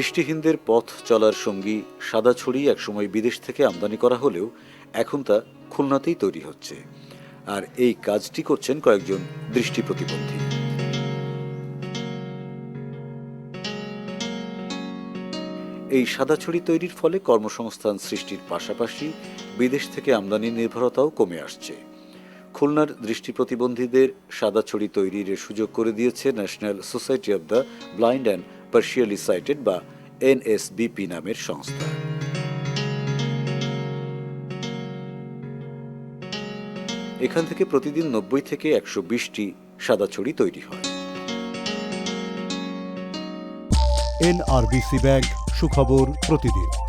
দৃষ্টিহীনদের পথ চলার সঙ্গী সাদা ছড়ি একসময় বিদেশ থেকে আমদানি করা হলেও এখন তা খুলনাতেই তৈরি হচ্ছে। আর এই কাজটি করছেন কয়েকজন দৃষ্টি প্রতিবন্ধী। এই সাদা ছড়ি তৈরির ফলে কর্মসংস্থান সৃষ্টির পাশাপাশি বিদেশ থেকে আমদানির নির্ভরতাও কমে আসছে। খুলনার দৃষ্টি প্রতিবন্ধীদের সাদা ছড়ি তৈরির সুযোগ করে দিয়েছে national society of the blind and partially sighted বা এনএসবিপি নামের সংস্থা। এখান থেকে প্রতিদিন 90 থেকে 120টি সাদা ছড়ি তৈরি হয়। NRBC ব্যাংক, সুখবর প্রতিদিন।